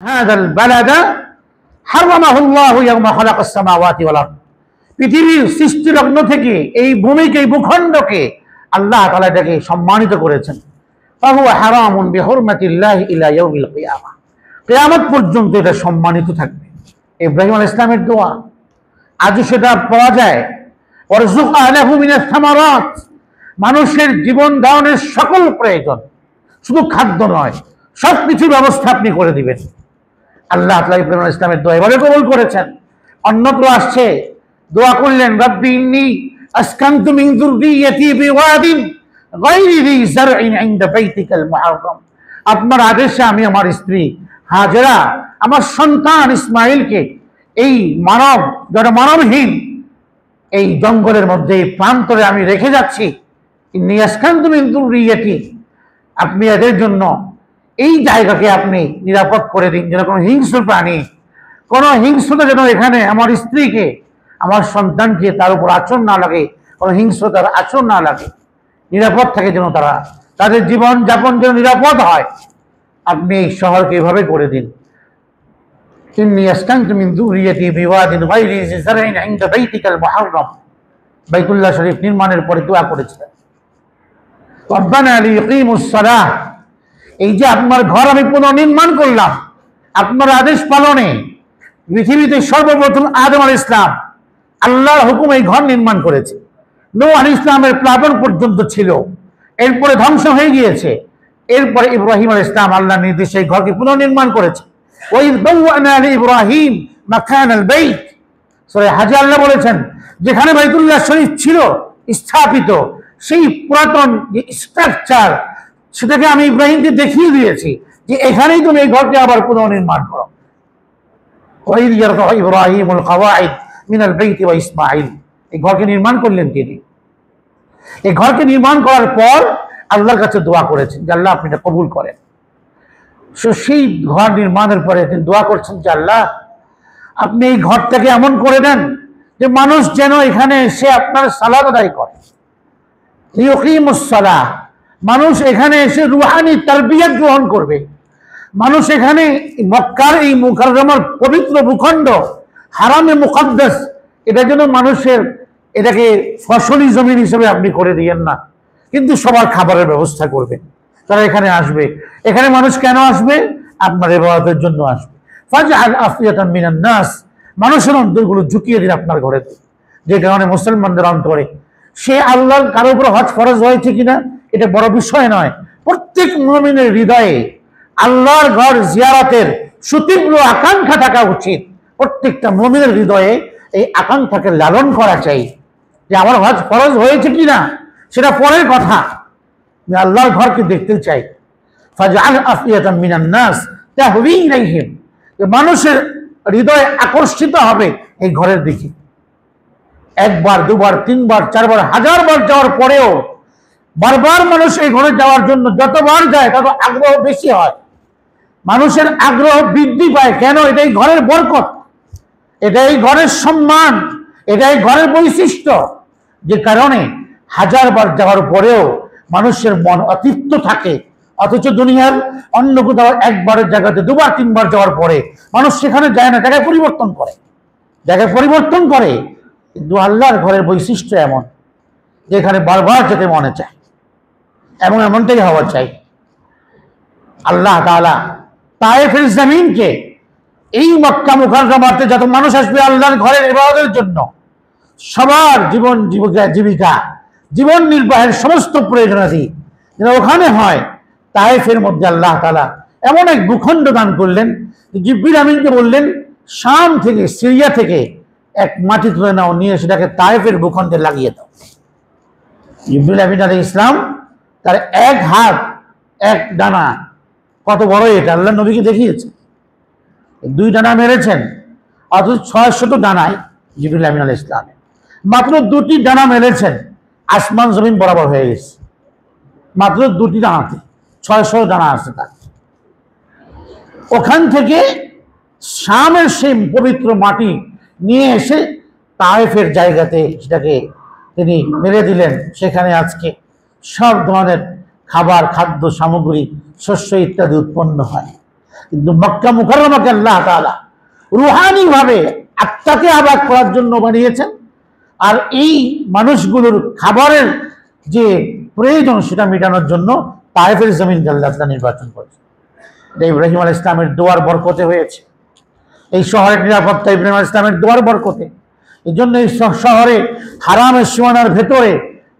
হাযাল বালাদা হারামাহুল্লাহু ইয়াওমা খালাকাস সামাওয়াতি ওয়াল আরদ। পৃথিবীর সৃষ্টি লগ্ন থেকে এই ভূমিকে, এই ভূখণ্ডকে আল্লাহ তাআলা এটাকে সম্মানিত করেছেন। ফাহুয়া হারামুন বিহুরমাতিল্লাহি ইলা ইয়াউমিল কিয়ামা, কিয়ামত পর্যন্ত এটা সম্মানিত থাকবে। ইব্রাহিম আলাইহিস সালামের দোয়া আজও সেটা পাওয়া যায়। ওয়ারযুক আহলাহু মিনাস সামারাত, মানুষের জীবন ধারণের সকল প্রয়োজন, শুধু খাদ্য নয়, সব কিছুর ব্যবস্থা আপনি করে দিবেন। আল্লাহ তাআলা ইব্রাহিম আলাইহিস সালামের দোয়া এভাবে কবুল করেছেন। অন্যত্র আসছে, দোয়া করলেন, রাব্বি ইন্নী আসকানতু মিন যুররিয়্যাতি বিওয়াদিন গায়রি যি যারইন ইনদা বাইতিকাল মুহাররাম। আপনার আদেশে আমি আমার স্ত্রী হাজেরা, আমার সন্তান ইসমাইলকে এই মানবহীন এই জঙ্গলের মধ্যে, প্রান্তরে আমি রেখে যাচ্ছি। ইন্নী আসকানতু মিন যুররিয়্যাতি, আপনি এদের জন্য এই জায়গাকে আপনি নিরাপদ করে দিন, যেন কোনো হিংস্র প্রাণী, কোনো হিংস্রতা যেন এখানে আমার স্ত্রীকে, আমার সন্তানকে তার উপর আচরণ না লাগে, কোনো হিংস্রতার আচরণ না লাগে, নিরাপদ থাকে যেন তারা, তাদের জীবন যাপন যেন নিরাপদ হয়। আপনি এই শহরকে এভাবে করে দিন। ইন্নী আসকানতু মিন যুররিয়্যাতি বিওয়াদিন গায়রি যি যারইন ইনদা বাইতিকাল মুহাররাম, বাইতুল্লাহ শরীফ নির্মাণের পরে দোয়া করেছিলেন, রব্বানা লিয়ুকিমুস সালাহ, এই যে আপনার ঘর আমি পুনর্নির্মাণ করলাম আপনার আদেশ পালনে। পৃথিবীতে সর্বপ্রথম আদম আলাইহিস সালাম আল্লাহর হুকুম এই ঘর নির্মাণ করেছে। নূহ আলাইহিস সালামের প্লাবন পর্যন্ত ছিল, এরপরে ধ্বংস হয়ে গিয়েছে। এরপরে ইব্রাহিম আলাইহিস সালাম আল্লাহর নির্দেশে এই ঘরকে পুনর্নির্মাণ করেছে। ওয়াইয বাওয়া'না লিইব্রাহিম মাকানাল বাইত, সূরা হজে আল্লাহ বলেছেন, যেখানে বাইতুল্লাহ শরীফ ছিল স্থাপিত, সেই পুরাতন যে স্ট্রাকচার, সেটাকে আমি ইব্রাহিমকে দেখিয়ে দিয়েছি যে এখানেই তুমি এই ঘরকে আবার পুনর্নির্মাণ করো। ওয়াইয ইয়ারফাউ ইব্রাহিমুল কাওয়াইদ মিনাল বাইতি ওয়া ইসমাঈল, এই ঘরকে নির্মাণ করলেন তিনি। এই ঘরকে নির্মাণ করার পর আল্লাহর কাছে দোয়া করেছেন যে আল্লাহ আপনি এটা কবুল করেন। সেই ঘর নির্মাণের পরে তিনি দোয়া করছেন যে আল্লাহ আপনি এই ঘরটাকে এমন করে দেন যে মানুষ যেন এখানে এসে আপনার সালাত আদায় করে। লিয়ুকিমুস সালাহ, মানুষ এখানে এসে রুহানি তারবিয়াত গ্রহণ করবে। মানুষ এখানে মক্কার এই মুকাররমার পবিত্র ভূখণ্ড, হারামে মুকাদ্দাস, এটা যেন মানুষের, এটাকে ফসলি জমিন হিসেবে আপনি করে দিয়েন না, কিন্তু সবার খাবারের ব্যবস্থা করবেন। তারা এখানে আসবে। এখানে মানুষ কেন আসবে? আপনার ইবাদতের জন্য আসবে। ফাজআল আফিয়াতাম মিনান নাস, মানুষের অন্তরগুলো ঝুঁকিয়ে দিন আপনার ঘরে। যে কারণে মুসলমানদের অন্তরে সে আল্লাহর কারো উপর হজ ফরজ হয়েছে কিনা এটা বড় বিষয় নয়, প্রত্যেক মুমিনের হৃদয়ে আল্লাহর ঘর জিয়ারতের সুতীব্র আকাঙ্ক্ষা থাকা উচিত। প্রত্যেকটা মুমিনের হৃদয়ে এই আকাঙ্ক্ষাকে লালন করা চাই যে আমার হজ ফরজ হয়েছে কিনা সেটা পরের কথা, আমি আল্লাহর ঘরকে দেখতে চাই। ফাজআল আফিয়াতাম মিনান নাস তাহওয়ি ইলাইহিম, মানুষের হৃদয় আকর্ষিত হবে এই ঘরের দিকে। একবার, দুবার, তিনবার, চারবার, হাজারবার যাওয়ার পরেও বারবার মানুষ এই ঘরে যাওয়ার জন্য যতবার যায় তত আগ্রহ বেশি হয়, মানুষের আগ্রহ বৃদ্ধি পায়। কেন? এটাই ঘরের বরকত, এটাই ঘরের সম্মান, এটাই ঘরের বৈশিষ্ট্য, যে কারণে হাজারবার যাওয়ার পরেও মানুষের মন অতৃপ্ত থাকে। অথচ দুনিয়ার অন্য কোথাও একবারের জায়গাতে দুবার, তিনবার যাওয়ার পরে মানুষ সেখানে যায় না, জায়গায় পরিবর্তন করে। কিন্তু আল্লাহর ঘরের বৈশিষ্ট্য এমন যেখানে বারবার যেতে মনে চায়, এবং এমনটাই হওয়া চাই। আল্লাহ তাআলা তায়েফের জমিনকে, এই মক্কা মুকাররমাতে যত মানুষ আসবে আল্লাহর ঘরের ইবাদতের জন্য, সবার জীবিকা, জীবন নির্বাহের সমস্ত প্রয়োজনাদি যেন ওখানে হয়, তায়েফের মধ্যে আল্লাহ তাআলা এমন এক ভূখণ্ড দান করলেন। জিবরিল আমিনকে বললেন, শাম থেকে, সিরিয়া থেকে এক মাটি তুলে নাও, নিয়ে সেটাকে তায়েফের ভূখণ্ডে লাগিয়ে দাও। জিবরিল আমিন আলাইহিস সালাম তার এক হাত এক ডানা, কত বড় এটা, আল্লাহ নবীকে দেখিয়েছে। 2 ডানা মেরেছেন, অথচ 600 ডানায় জিবরিল আমিন আলাইহিস সালাম মাত্র 2টি ডানা মেরেছেন, আসমান জমিন বরাবর হয়ে গেছে। মাত্র 2টি ডানাতে 600 ডানা আছে তার। ওখান থেকে শামের সেই পবিত্র মাটি নিয়ে এসে তায়েফের জায়গাতে সেটাকে তিনি মেরে দিলেন। সেখানে আজকে সব ধরনের খাবার, খাদ্য সামগ্রী, শস্য ইত্যাদি উৎপন্ন হয়। কিন্তু মক্কা মুকাররমাকে আল্লাহ তাআলা রুহানি ভাবে আত্মাকে আবাদ করার জন্য বানিয়েছেন। আর এই মানুষগুলোর খাবারের যে প্রয়োজন সেটা মেটানোর জন্য তায়েফের জমিনকে আল্লাহ তাআলা নির্বাচন করেছেন। এটা ইব্রাহিম আলাইহিস সালামের দোয়ার বরকতে হয়েছে। এই শহরের নিরাপত্তা ইব্রাহিম আলাইহিস সালামের দোয়ার বরকতে। এই জন্য এই শহরে হারামের সীমানার ভেতরে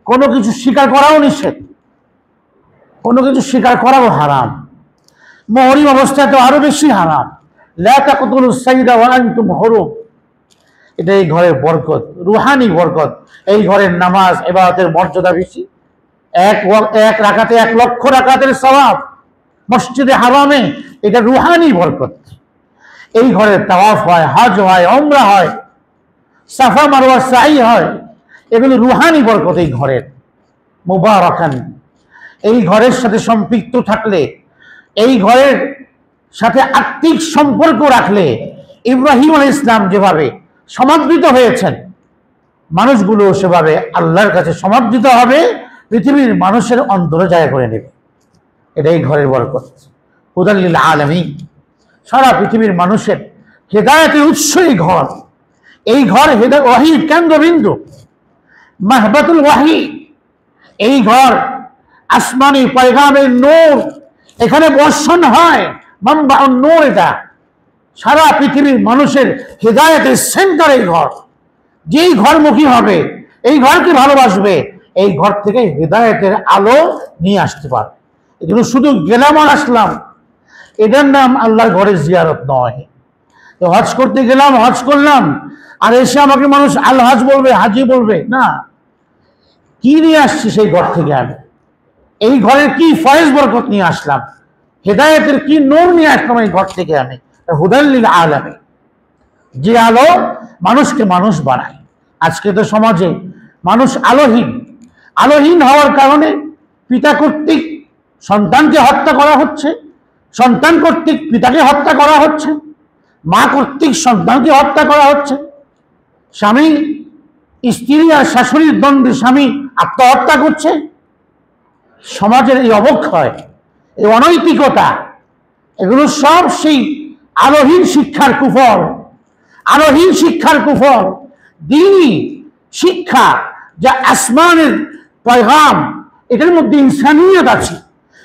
কোনো কিছু স্বীকার করাও নিষেধ, কোনো কিছু স্বীকার করাও হারাম। মুহরিম অবস্থায় তো আরো বেশি হারাম। লা তাকতুলুস সাইদা ওয়া আনতুম হুরুম। এটা এই ঘরের বরকত, রুহানি বরকত। এই ঘরের নামাজ ইবাদতের মর্যাদা বেশি। এক রাকাতে 1 লক্ষ রাকাতের সওয়াব মসজিদে হারামে, এটা রুহানি বরকত। এই ঘরে তাওয়াফ হয়, হজ হয়, উমরা হয়, সাফা মারওয়া সাই হয়, এগুলো রুহানি বরকত এই ঘরের। মুবারাকান। এই ঘরের সাথে সম্পৃক্ত থাকলে, এই ঘরের সাথে আত্মিক সম্পর্ক রাখলে ইব্রাহিম আলাইহিস সালাম যেভাবে সমাদৃত হয়েছেন, মানুষগুলো সেভাবে আল্লাহর কাছে সমাদৃত হবে, পৃথিবীর মানুষের অন্তরে জায়গা করে নেবে। এটাই ঘরের বরকত। হুদাল লিল আলামিন। সারা পৃথিবীর মানুষের হেদায়েতের উৎস এই ঘর। এই ঘর ওয়াহির কেন্দ্রবিন্দু, মাহবাতুল ওয়াহি। এই ঘর আসমানি পয়গামের নূর এখানে বর্ষণ হয়, মানবাউন নূর। এটা সারা পৃথিবীর মানুষের হেদায়েতের সেন্টার এই ঘর। যেই ঘরমুখী হবে, এই ঘরকে ভালোবাসবে, এই ঘর থেকে হেদায়েতের আলো নিয়ে আসতে পারে। এগুলো শুধু গেলাম আর আসলাম, এটার নাম আল্লাহর ঘরের জিয়ারত নয়। তো হজ করতে গেলাম, হজ করলাম, আর এসে আমাকে মানুষ আল হজ বলবে, হাজি বলবে না। কি নিয়ে আসছি সেই ঘর থেকে আমি? এই ঘরের কি ফয়েজ বরকত নিয়ে আসলাম? হেদায়েতের কি নূর নিয়ে আসলাম এই ঘর থেকে আমি? হুদাল লিল আলামিন। যে আলো মানুষকে মানুষ বানায়। আজকে তো সমাজে মানুষ আলোহীন। আলোহীন হওয়ার কারণে পিতা কর্তৃক সন্তানকে হত্যা করা হচ্ছে, সন্তান কর্তৃক পিতাকে হত্যা করা হচ্ছে, মা কর্তৃক সন্তানকে হত্যা করা হচ্ছে, স্বামী স্ত্রী আর শাশুড়ির দ্বন্দ্বে স্বামী আত্মহত্যা করছে। সমাজের এই অবক্ষয়, এই অনৈতিকতা, এগুলো সব সেই আলোহীন শিক্ষার কুফল। আলোহীন শিক্ষার কুফল। দ্বীনি শিক্ষা যা আসমানের পয়গাম, এটার মধ্যে ইনসানিয়ত আছে,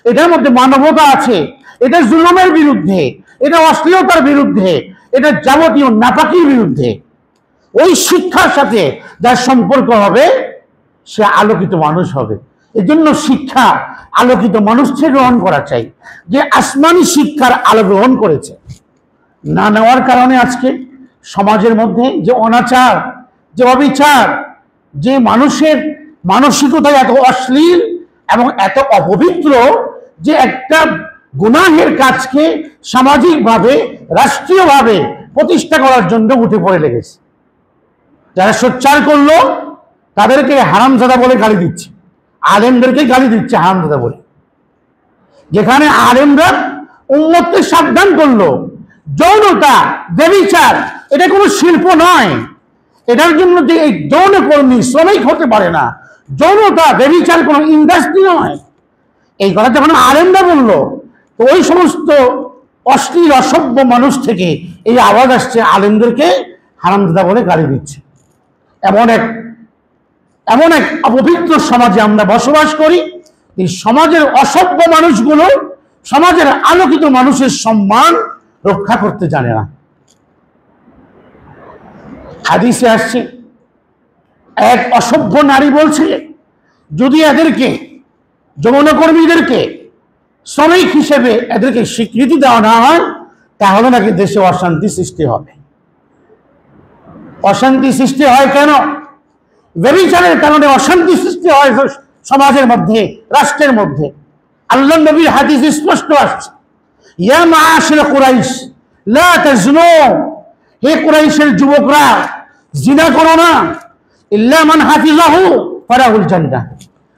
এটার মধ্যে মানবতা আছে, এটা জুলুমের বিরুদ্ধে, এটা অশ্লীলতার বিরুদ্ধে, এটা যাবতীয় নাপাকির বিরুদ্ধে। ওই শিক্ষার সাথে যার সম্পর্ক হবে সে আলোকিত মানুষ হবে। এজন্য শিক্ষা আলোকিত মানুষকে গ্রহণ করা চাই, যে আসমানি শিক্ষার আলো গ্রহণ করেছে। না নেওয়ার কারণে আজকে সমাজের মধ্যে যে অনাচার, যে অবিচার, যে মানুষের মানসিকতা এত অশ্লীল এবং এত অপবিত্র, যে একটা গুনাহের কাজকে সামাজিকভাবে, রাষ্ট্রীয়ভাবে প্রতিষ্ঠা করার জন্য উঠে পড়ে লেগেছে। যারা সোচ্চার করলো তাদেরকে হারামজাদা বলে গালি দিচ্ছে, আলেমদেরকে গালি দিচ্ছে হারামজাদা বলে। যেখানে আলেমরা উম্মতকে সাবধান করলো, যৌনতা, ব্যভিচার এটা কোনো শিল্প নয়। এটার জন্য যে এই যৌনকর্মী শ্রমিক হতে পারে না। যৌনতা, ব্যভিচার কোনো ইন্ডাস্ট্রি নয়। এই কথা যখন আলেমরা বললো, তো ওই সমস্ত অশ্লীল অসভ্য মানুষ থেকে এই আওয়াজ আসছে, আলেমদেরকে হারামজাদা বলে গালি দিচ্ছে। এমন এক অপবিত্র সমাজে আমরা বসবাস করি। এই সমাজের অসভ্য মানুষগুলো সমাজের আলোকিত মানুষের সম্মান রক্ষা করতে জানে না। হাদিসে আসছে, এক অসভ্য নারী বলছে, যদি এদেরকে, যৌনকর্মীদেরকে শ্রমিক হিসেবে এদেরকে স্বীকৃতি দেওয়া না হয়, তাহলে নাকি দেশে অশান্তি সৃষ্টি হবে। অশান্তি সৃষ্টি হয় কেন? ব্যভিচারের কারণে অশান্তি সৃষ্টি হয় সমাজের মধ্যে, রাষ্ট্রের মধ্যে। আল্লাহর নবীর হাদিস স্পষ্ট আসছে, ইয়া মাআশির কুরাইশ লা তাজনু, হে কুরাইশের যুবকরা জিনা করো না, ইল্লা মান হাফিজাহু ফালাহুল জান্নাহ,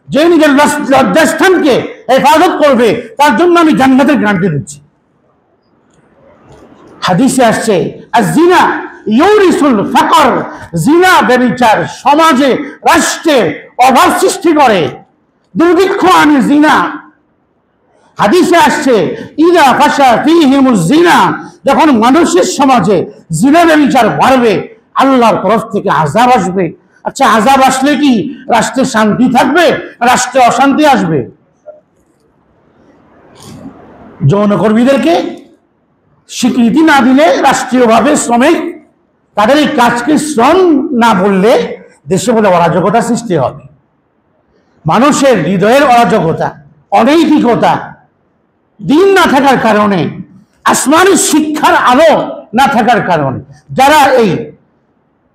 যে নিজের লজ্জাস্থানকে হেফাজত করবে তার জন্য আমি জান্নাতের গ্যারান্টি দিচ্ছি। হাদিসে আসছে, আয-জিনা ইউরিসুল ফাকর, জিনা ব্যভিচার সমাজে, রাষ্ট্রে অভাব সৃষ্টি করে, দুর্ভিক্ষ আনে জিনা। হাদিসে আসছে ইদা ফাশা ফীহিমুজ জিনা, যখন মানুষের সমাজে জিনার বিচার বাড়বে আল্লাহর তরফ থেকে আযাব আসবে। আচ্ছা, আযাব আসলে কি রাষ্ট্রে শান্তি থাকবে, রাষ্ট্রে অশান্তি আসবে? যৌনকর্মীদেরকে স্বীকৃতি না দিলে রাষ্ট্রীয়ভাবে শ্রমিক তাদের এই কাজকে শ্রম না বললে দেশে বলে অরাজকতা সৃষ্টি হবে। মানুষের হৃদয়ের অরাজকতা, অনৈতিকতা, দিন না থাকার কারণে, আসমানি শিক্ষার আলো না থাকার কারণে যারা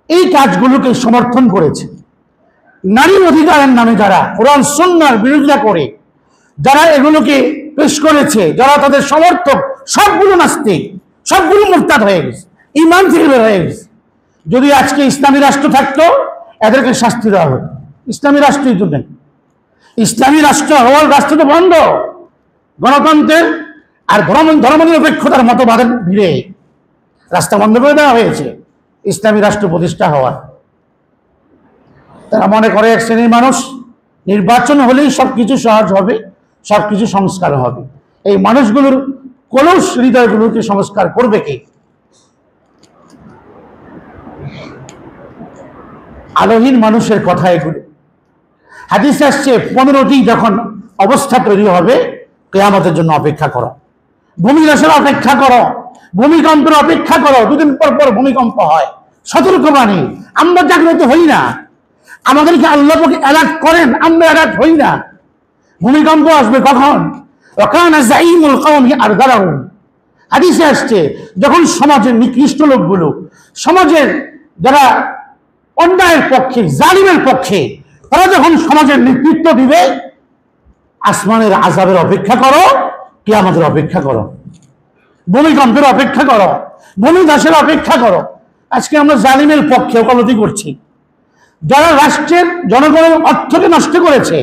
এই কাজগুলোকে সমর্থন করেছে, নারীর অধিকারের নামে যারা কোরআন সুন্নাহর বিরোধিতা করে যারা এগুলোকে পেশ করেছে, যারা তাদের সমর্থক, সবগুলো নাস্তিক, সবগুলো মুরতাদ হয়ে গেছে, ঈমান থেকে বের হয়ে গেছে। যদি আজকে ইসলামী রাষ্ট্র থাকতো এদেরকে শাস্তি দেওয়া হতো। ইসলামী রাষ্ট্রই তো নেই। ইসলামী রাষ্ট্র হওয়ার রাষ্ট্র তো বন্ধ, গণতন্ত্রের আর ধর্মনিরপেক্ষতার মতবাদের ভিড়ে রাস্তা বন্ধ করে দেওয়া হয়েছে ইসলামী রাষ্ট্র প্রতিষ্ঠা হওয়ার। তারা মনে করে এক শ্রেণীর মানুষ নির্বাচন হলেই সবকিছু সহজ হবে, সবকিছু সংস্কার হবে। এই মানুষগুলোর কলুষ হৃদয়গুলোকে সংস্কার করবে কে? আলোহীন মানুষের কথা এগুলো। হাদিসে আসছে 15টি যখন অবস্থা তৈরি হবে কিয়ামতের জন্য অপেক্ষা করো, ভূমিধসের অপেক্ষা করো, ভূমিকম্পের অপেক্ষা করো। দুদিন পর পর ভূমিকম্প হয়, সতর্কবাণী। আমরা জাগ্রত হই না, আমাদেরকে আল্লাহ অ্যালার্ট করেন, আমরা অ্যালার্ট হই না। ভূমিকম্প আসবে কখন? ওয়াকানা যাঈমুল কওমি আরদালাহুম। হাদিসে আসছে যখন সমাজের নিকৃষ্ট লোকগুলো, সমাজের যারা অন্যায়ের পক্ষে, জালিমের পক্ষে, তারা যখন সমাজের নেতৃত্ব দিবে, আসমানের আযাবের অপেক্ষা করো, কিয়ামতের অপেক্ষা করো, ভূমিকম্পের অপেক্ষা করো, ভূমিধসের অপেক্ষা করো। আজকে আমরা জালিমের পক্ষে ওকালতি করছি। যারা রাষ্ট্রের জনগণের অর্থকে নষ্ট করেছে,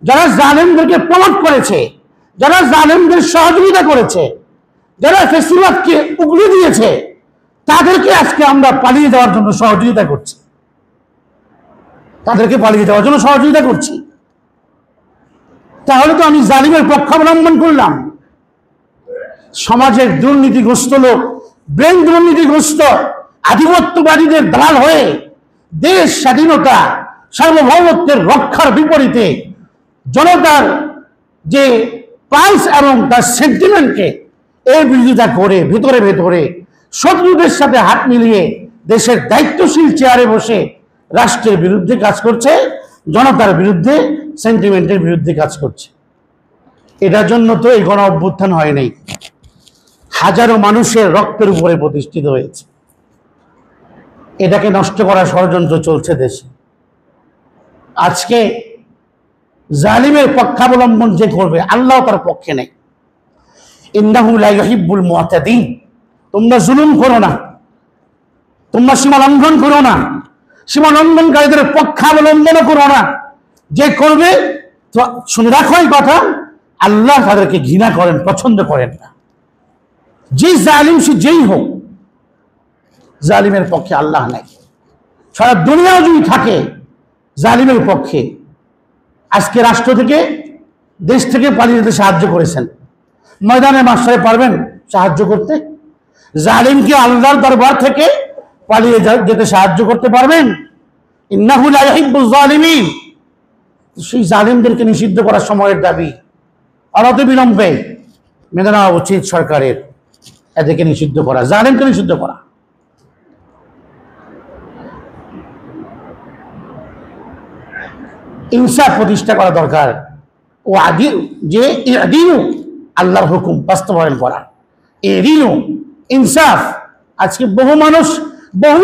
যারা জালেমদেরকে প্রমোট করেছে, যারা জালেমদের সহযোগিতা করেছে, যারা ফেসিবাদকে উগড়ে দিয়েছে, তাদেরকে আজকে আমরা পালিয়ে যাওয়ার জন্য সহযোগিতা করছি, তাদেরকে পালিয়ে যাওয়ার জন্য সহযোগিতা করছি। তাহলে তো আমি জালিমের পক্ষ অবলম্বন করলাম। সমাজের দুর্নীতিগ্রস্ত লোক, ব্রেন দুর্নীতিগ্রস্ত আধিপত্যবাদীদের দালাল হয়ে দেশ স্বাধীনতা সার্বভৌমত্বের রক্ষার বিপরীতে জনতার যে পালস এবং তার সেন্টিমেন্টকে এর বিরোধিতা করে ভেতরে ভেতরে শত্রুদের সাথে হাত মিলিয়ে দেশের দায়িত্বশীল চেয়ারে বসে রাষ্ট্রের বিরুদ্ধে কাজ করছে, জনতার বিরুদ্ধে, সেন্টিমেন্টের বিরুদ্ধে কাজ করছে। এটার জন্য তো এই গণ অভ্যুত্থান হয় নাই, হাজারো মানুষের রক্তের উপরে প্রতিষ্ঠিত হয়েছে। এটাকে নষ্ট করার ষড়যন্ত্র চলছে দেশে। আজকে জালিমের পক্ষাবলম্বন যে করবে, আল্লাহ তার পক্ষে নেই। ইন্নাহু লা ইউহিব্বুল মুআতাদিন। তোমরা জুলুম করো না, তোমরা সীমা লঙ্ঘন করো না, সীমা লঙ্ঘনকারীদের পক্ষাবলম্বন করো না। যে করবে, তো শুনে রাখো এই কথা, আল্লাহ তাদেরকে ঘৃণা করেন, পছন্দ করেন না। যে জালিম সে যেই হোক, জালিমের পক্ষে আল্লাহ নাই। সারা দুনিয়াও যদি থাকে জালিমের পক্ষে, আজকে রাষ্ট্র থেকে, দেশ থেকে পালিয়ে যেতে সাহায্য করেছেন, ময়দানে মাস্টারে পারবেন সাহায্য করতে? জালিমকে আল্লাহর দরবার থেকে পালিয়ে যেতে সাহায্য করতে পারবেন? ইন্নাহু লা ইউহিব্বুয যালিমিন। সেই জালিমদেরকে নিষিদ্ধ করার সময়ের দাবি, অনতি বিলম্বে মেনে নেওয়া উচিত সরকারের, এদেরকে নিষিদ্ধ করা, জালিমকে নিষিদ্ধ করা। ইনসাফ প্রতিষ্ঠা করা দরকার। ও আদিল, যে আল্লাহর হুকুম বাস্তবায়ন করা, ইনসাফ। আজকে বহু মানুষ, বহু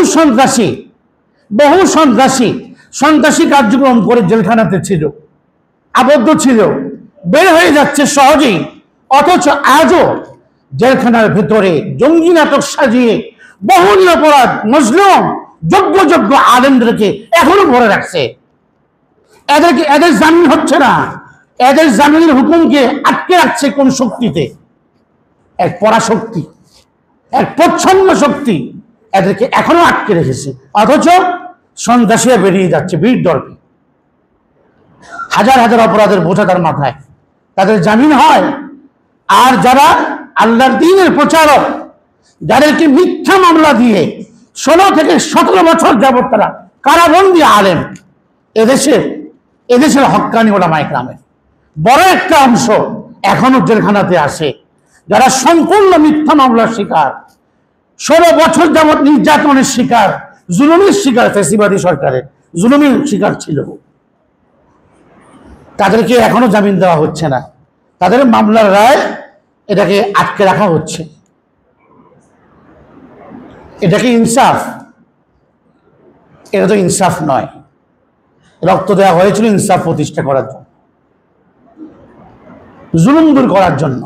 সন্ত্রাসী কার্যক্রম করে জেলখানাতে ছিল, আবদ্ধ ছিল, বের হয়ে যাচ্ছে সহজেই, অথচ আজও জেলখানার ভেতরে জঙ্গি নাটক সাজিয়ে বহু নিরপরাধ মজলুম যোগ্য আলেমদেরকে এখনো ভরে রাখছে। এদের জামিন হচ্ছে না, এদের জামিনের হুকুমকে আটকে রাখছে কোন শক্তিতে? এক পরাশক্তি, এক প্রচ্ছন্ন শক্তি এদেরকে এখনো আটকে রেখেছে। অথচ সন্ত্রাসীরা বেরিয়ে যাচ্ছে বীর দর্পে, হাজার হাজার অপরাধের বোঝা তার মাথায়, তাদের জামিন হয়, আর যারা আল্লাহর দ্বীনের প্রচারক, যাদেরকে মিথ্যা মামলা দিয়ে 16 থেকে 17 বছর যাবত তারা কারাবন্দী আলেম, এদেশের হক্কানি ওলামায়ে কেরামের বড় একটা অংশ এখনো জেলখানাতে আসে, যারা সম্পূর্ণ মিথ্যা মামলার শিকার, 16 বছর যাবত নির্যাতনের শিকার, জুলুমের শিকার, ফ্যাসিবাদী সরকারের জুলুমের শিকার ছিল। তাদেরকে এখনো জামিন দেওয়া হচ্ছে না, তাদের মামলার রায় এটাকে আটকে রাখা হচ্ছে। এটা কি ইনসাফ? এটা তো ইনসাফ নয়। রক্ত দেওয়া হয়েছিল ইনসাফ প্রতিষ্ঠা করার জন্য, জুলুম দূর করার জন্য,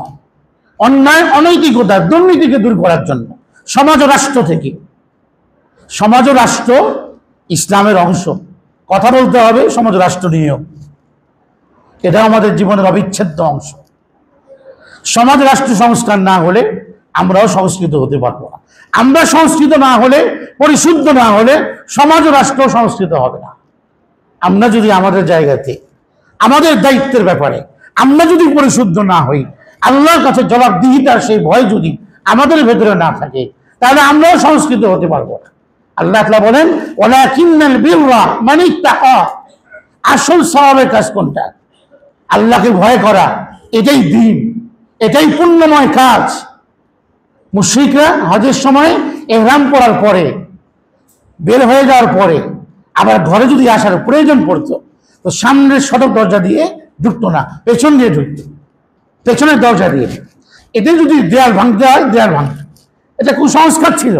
অন্যায় অনৈতিকতা দুর্নীতিকে দূর করার জন্য, সমাজ ও রাষ্ট্র থেকে। সমাজ ও রাষ্ট্র ইসলামের অংশ, কথা বলতে হবে সমাজ রাষ্ট্র নিয়েও, এটা আমাদের জীবনের অবিচ্ছেদ্য অংশ। সমাজ রাষ্ট্র সংস্কার না হলে আমরাও সংস্কৃত হতে পারবো না। আমরা সংস্কৃত না হলে, পরিশুদ্ধ না হলে সমাজ ও রাষ্ট্র সংস্কৃত হবে না। আমরা যদি আমাদের জায়গাতে, আমাদের দায়িত্বের ব্যাপারে আমরা যদি পরিশুদ্ধ না হই, আল্লাহর কাছে জবাবদিহিতার সেই ভয় যদি আমাদের ভেতরে না থাকে, তাহলে আমরাও সংস্কৃত হতে পারবো না। আল্লাহ তাআলা বলেন, ওয়ালাকিন্নাল বিররা মান ইত্তাকা, আসল সওয়াবের কাজ কোনটা? আল্লাহকে ভয় করা, এটাই দ্বীন, এটাই পুণ্যময় কাজ। মুশরিকরা হজের সময় ইহরাম পরার পরে, বের হয়ে যাওয়ার পরে আবার ঘরে যদি আসার প্রয়োজন পড়তো, তো সামনের সদর দরজা দিয়ে ঢুকতো না, পেছন দিয়ে ঢুকতো, পেছনের দরজা দিয়ে। এতে যদি দেয়াল ভাঙতে হয়, দেয়াল ভাঙত, এটা কুসংস্কার ছিল।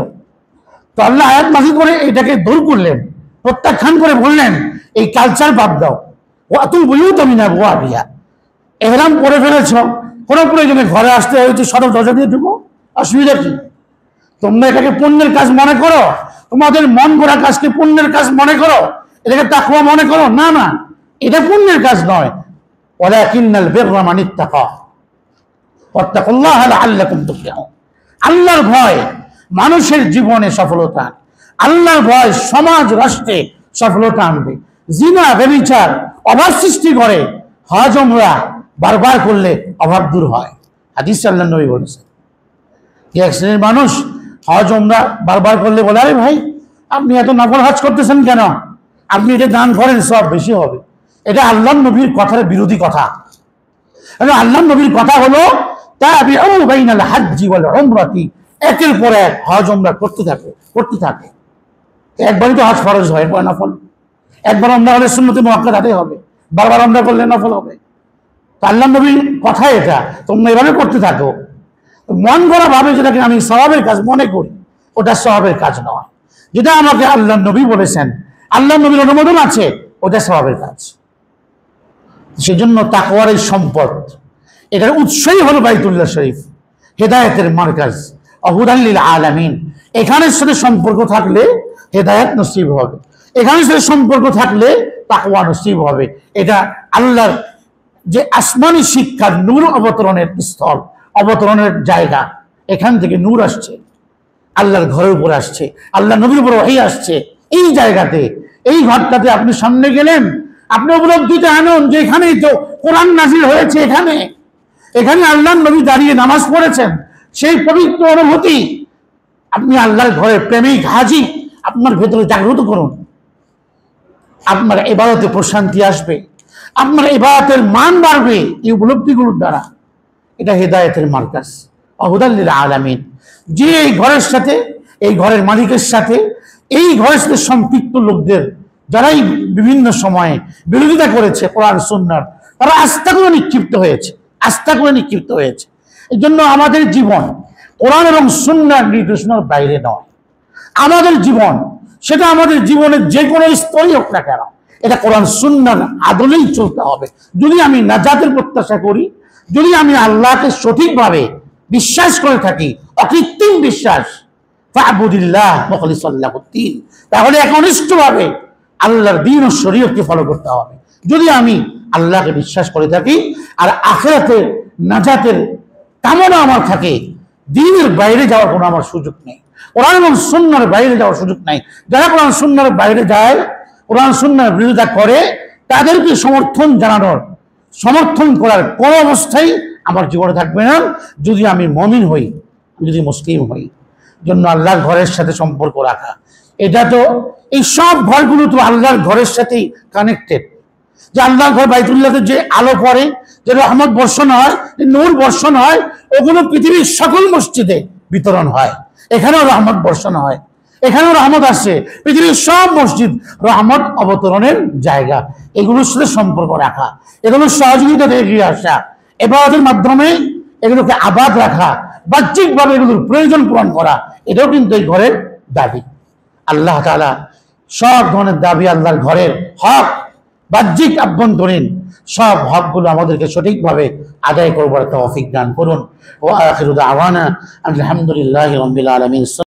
তো আল্লাহ আয়াত নাযিল করে এটাকে দূর করলেন, প্রত্যাখ্যান করে বললেন, এই কালচার বাদ দাও। ওয়াতুল বুয়ুতা মিন আবওয়াবিহা, ইহরাম পরে ফেলেছ, কোনো প্রয়োজনে ঘরে আসতে হয়েছে, সদর দরজা দিয়ে ঢুকো, অসুবিধা কি? তোমরা এটাকে পুণ্যের কাজ মনে করো, তোমাদের মন গড়া কাজকে পুণ্যের কাজ মনে করো, এটাকে তাকওয়া মনে করো। না না, এটা পুণ্যের কাজ নয়। ওয়ালাকিন্নাল বিররা মান ইত্তাকা ওয়াত্তাকুল্লাহা লাআল্লাকুম তুফলিহুন। আল্লাহর ভয় মানুষের জীবনে সফলতা, আল্লাহর ভয় সমাজ রাষ্ট্রে সফলতা আনবে। জিনা, ব্যভিচার অভাব সৃষ্টি করে, হজ উমরা বারবার করলে অভাব দূর হয়। হাদিসে আল্লাহর নবী বলেছেন, এক শ্রেণীর মানুষ হজ উমরা বারবার করলে বলে, আরে ভাই আপনি এত নফল হজ করতেছেন কেন? আপনি এটা দান করেন, সব বেশি হবে। এটা আল্লাহর নবীর কথার বিরোধী কথা। আল্লাহর নবীর কথা হলো তাবিউ বাইনাল হাজ্জি ওয়াল উমরাতি, একের পর এক হজ উমরা করতে থাকে। একবারই তো হজ ফরজ হয়, এরপর নফল। একবার উমরা হলে সুন্নতে মুআক্কাদা আদায় হবে, বারবার উমরা করলে নফল হবে। তো আল্লাহর নবীর কথা এটা, তোমরা এভাবে করতে থাকো। মন গড়া ভাবে যেটাকে আমি সওয়াবের কাজ মনে করি, ওটা সওয়াবের কাজ নয়। যেটা আমাকে আল্লাহর নবী বলেছেন, আল্লাহর নবীর অনুমোদন আছে, ওটা সওয়াবের কাজ। সেজন্য তাকওয়ার এই সম্পদ, এটার উৎসই হলো বাইতুল্লাহ শরীফ, হেদায়েতের মারকাজ, হুদাল লিল আলামিন। এখানের সাথে সম্পর্ক থাকলে হেদায়েত নসিব হবে, এখানের সাথে সম্পর্ক থাকলে তাকওয়া নসিব হবে। এটা আল্লাহর যে আসমানি শিক্ষার নূর অবতরণের স্থল, অবতরণের জায়গা। এখান থেকে নূর আসছে, আল্লাহর ঘরের উপরে আসছে, আল্লাহ নবীর উপর ওহী আসছে। এই জায়গাতে, এই ঘরটাতে আপনি সামনে গেলেন, আপনি উপলব্ধিতে আনুন যে এখানেই তো কোরআন নাজিল হয়েছে। এখানে আল্লাহর নবী দাঁড়িয়ে নামাজ পড়েছেন, সেই পবিত্র অনুভূতি আপনি আল্লাহর ঘরের প্রেমিক হাজী আপনার ভেতরে জাগ্রত করুন। আপনার ইবাদতে প্রশান্তি আসবে, আপনার ইবাদতের মান বাড়বে এই উপলব্ধিগুলোর দ্বারা। এটা হেদায়েতের মারকাজ, হুদাল লিল আলামিন। যে এই ঘরের সাথে, এই ঘরের মালিকের সাথে, এই ঘরের সাথে সম্পৃক্ত লোকদের যারাই বিভিন্ন সময়ে বিরোধিতা করেছে কোরআন সুন্নাহর, তারা আস্থা করে নিক্ষিপ্ত হয়েছে। এই জন্য আমাদের জীবন কোরআন এবং সুন্নাহর নির্দেশনার বাইরে নয়। আমাদের জীবন, সেটা আমাদের জীবনের যে কোনো স্তরই হোক না কেন, এটা কোরআন সুন্নাহর আদলেই চলতে হবে। যদি আমি নাজাতের প্রত্যাশা করি, যদি আমি আল্লাহকে সঠিকভাবে বিশ্বাস করে থাকি, অকৃত্রিম বিশ্বাস, ফা'বুদিল্লাহ মুখলিসাল লাহুদ্দীন, তাহলে একনিষ্ঠভাবে আল্লাহর দ্বীন ও শরীয়তকে ফলো করতে হবে। যদি আমি আল্লাহকে বিশ্বাস করে থাকি আর আখিরাতের নাজাতের কামনা আমার থাকে, দ্বীনের বাইরে যাওয়ার কোনো আমার সুযোগ নেই, কোরআন এবং সুন্নাহর বাইরে যাওয়ার সুযোগ নাই। যারা কোরআন সুন্নাহর বাইরে যায়, কোরআন সুন্নাহর বিরোধিতা করে, তাদেরকে সমর্থন করার কোনো অবস্থায় আমার জীবনে থাকবে না যদি আমি মুমিন হই, যদি মুসলিম হই। জন্য আল্লাহর ঘরের সাথে সম্পর্ক রাখা, এটা তো এই সব ঘরগুলো তো আল্লাহর ঘরের সাথেই কানেক্টেড। যে আল্লাহর ঘর বাইতুল্লাহতে যে আলো পড়ে, যে রহমত বর্ষণ হয়, যে নূর বর্ষণ হয়, ওগুলো পৃথিবীর সকল মসজিদে বিতরণ হয়। এখানেও রহমত বর্ষণ হয়, এখানেও রহমত আসে। পৃথিবীর সব মসজিদ রহমত অবতরণের জায়গা। এগুলোর সাথে সম্পর্ক রাখা, এগুলোর সহযোগিতা এগিয়ে আসা, ইবাদতের মাধ্যমে এগুলোকে আবাদ রাখা, বাহ্যিকভাবে এগুলোর প্রয়োজন পূরণ করা, এটাও কিন্তু এই ঘরের দাবি। আল্লাহ তাআলা সব ধরনের দাবি, আল্লাহর ঘরের হক, বাহ্যিক আভ্যন্তরীণ সব হকগুলো আমাদেরকে সঠিকভাবে আদায় করবার তৌফিক দান করুন। ওয়া আখিরু দাওয়ানা আলহামদুলিল্লাহি রাব্বিল আলামিন।